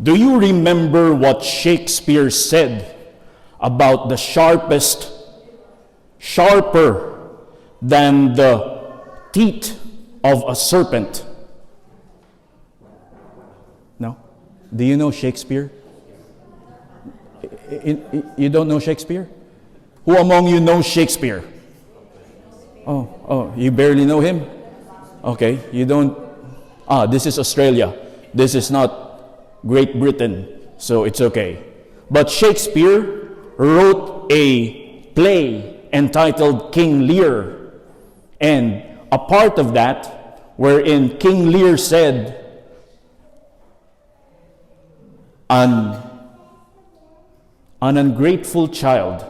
Do you remember what Shakespeare said about the sharpest, sharper than the teeth of a serpent? No? Do you know Shakespeare? You don't know Shakespeare? Who among you knows Shakespeare? Oh, you barely know him? Okay, you don't. This is Australia. This is not Great Britain, so it's okay. But Shakespeare wrote a play entitled King Lear. And a part of that, wherein King Lear said, an ungrateful child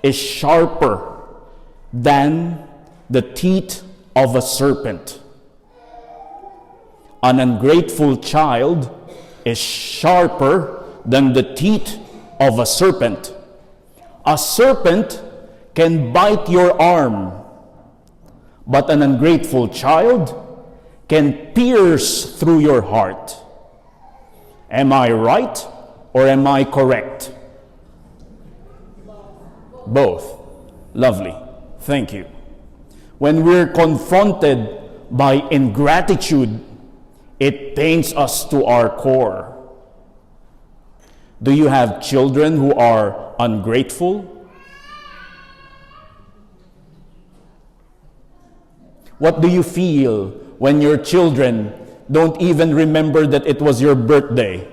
is sharper than the teeth of a serpent. An ungrateful child is sharper than the teeth of a serpent. A serpent can bite your arm, but an ungrateful child can pierce through your heart. Am I right or am I correct? Both. Lovely. Thank you. When we're confronted by ingratitude, it pains us to our core. Do you have children who are ungrateful? What do you feel when your children don't even remember that it was your birthday?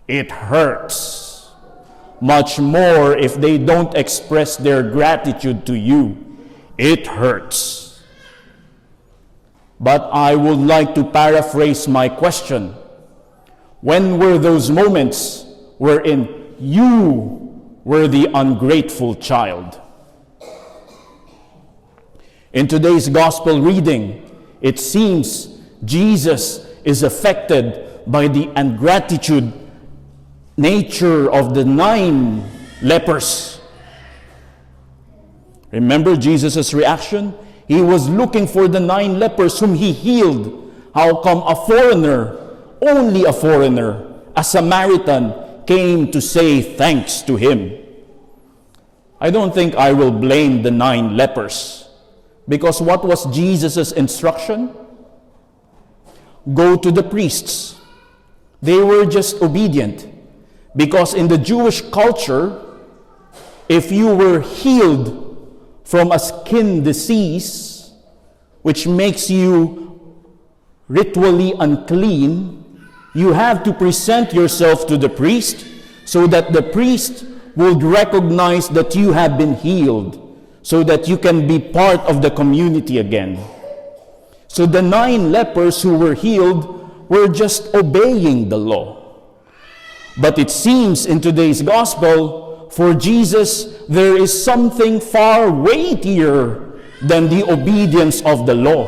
It hurts. Much more if they don't express their gratitude to you. It hurts. But I would like to paraphrase my question. When were those moments wherein you were the ungrateful child? In today's gospel reading, it seems Jesus is affected by the ingratitude nature of the 9 lepers. Remember Jesus' reaction? He was looking for the 9 lepers whom he healed. How come a foreigner, only a foreigner, a Samaritan, came to say thanks to him? I don't think I will blame the 9 lepers. Because what was Jesus' instruction? Go to the priests. They were just obedient. Because in the Jewish culture, if you were healed from a skin disease, which makes you ritually unclean, you have to present yourself to the priest so that the priest would recognize that you have been healed, so that you can be part of the community again. So the 9 lepers who were healed were just obeying the law. But it seems in today's gospel, for Jesus, there is something far weightier than the obedience of the law.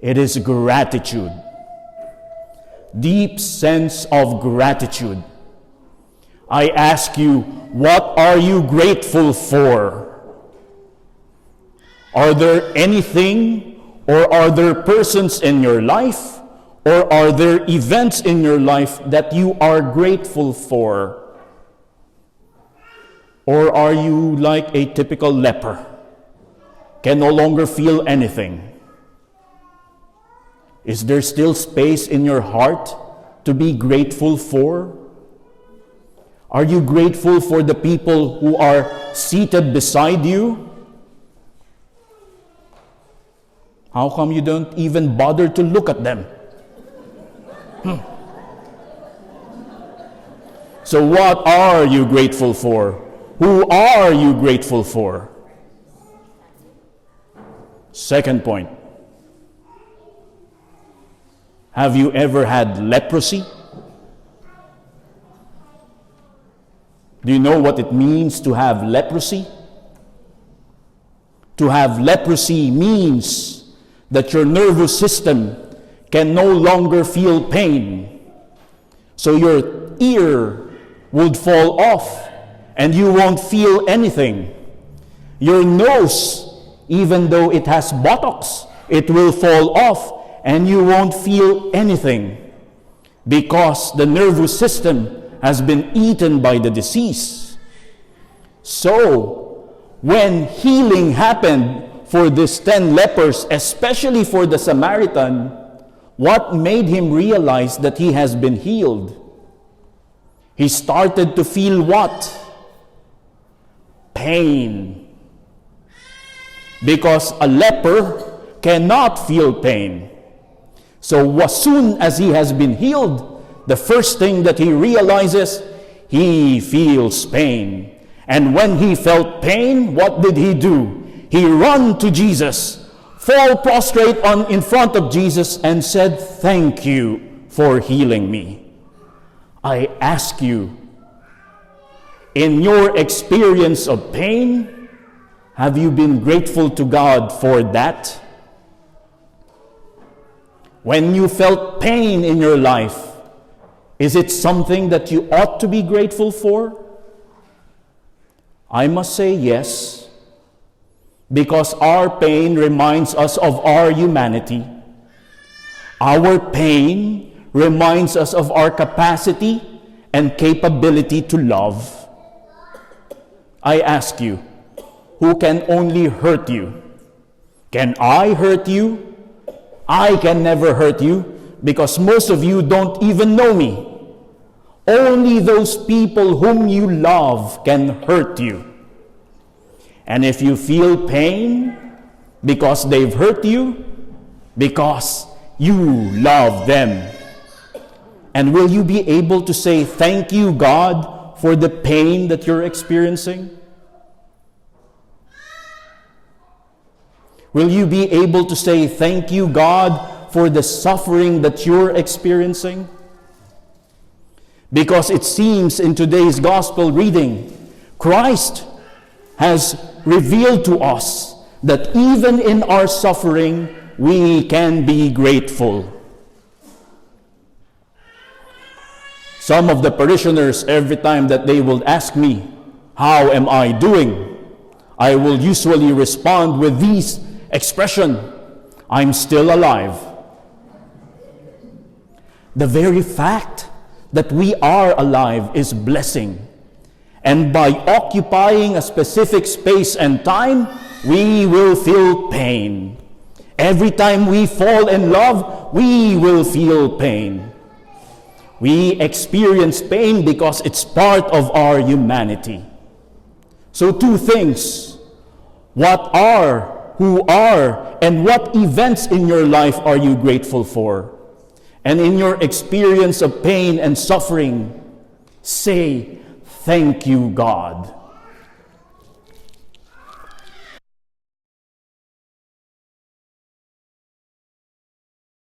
It is gratitude. Deep sense of gratitude. I ask you, what are you grateful for? Are there anything or are there persons in your life or are there events in your life that you are grateful for? Or are you like a typical leper, can no longer feel anything? Is there still space in your heart to be grateful for? Are you grateful for the people who are seated beside you? How come you don't even bother to look at them? So what are you grateful for? Who are you grateful for? Second point. Have you ever had leprosy? Do you know what it means to have leprosy? To have leprosy means that your nervous system can no longer feel pain. So your ear would fall off and you won't feel anything. Your nose, even though it has buttocks, it will fall off and you won't feel anything. because the nervous system has been eaten by the disease. So, when healing happened for these 10 lepers, especially for the Samaritan, what made him realize that he has been healed? He started to feel what? Pain. Because a leper cannot feel pain. So as soon as he has been healed, the first thing that he realizes, he feels pain. And when he felt pain, what did he do? He ran to Jesus, fall prostrate in front of Jesus, and said, "Thank you for healing me." I ask you, in your experience of pain, have you been grateful to God for that? When you felt pain in your life, is it something that you ought to be grateful for? I must say yes, because our pain reminds us of our humanity. Our pain reminds us of our capacity and capability to love. I ask you, who can only hurt you? Can I hurt you? I can never hurt you, because most of you don't even know me. Only those people whom you love can hurt you. And if you feel pain because they've hurt you, because you love them. And will you be able to say, "Thank you, God, for the pain that you're experiencing"? Will you be able to say, "Thank you, God, for the suffering that you're experiencing"? Because it seems in today's gospel reading, Christ has revealed to us that even in our suffering, we can be grateful. Some of the parishioners, every time that they will ask me, "How am I doing?" I will usually respond with these expression, "I'm still alive." The very fact that we are alive is blessing. And by occupying a specific space and time, we will feel pain. Every time we fall in love, we will feel pain. We experience pain because it's part of our humanity. So two things. What are, who are, and what events in your life are you grateful for? And in your experience of pain and suffering, say, "Thank you, God."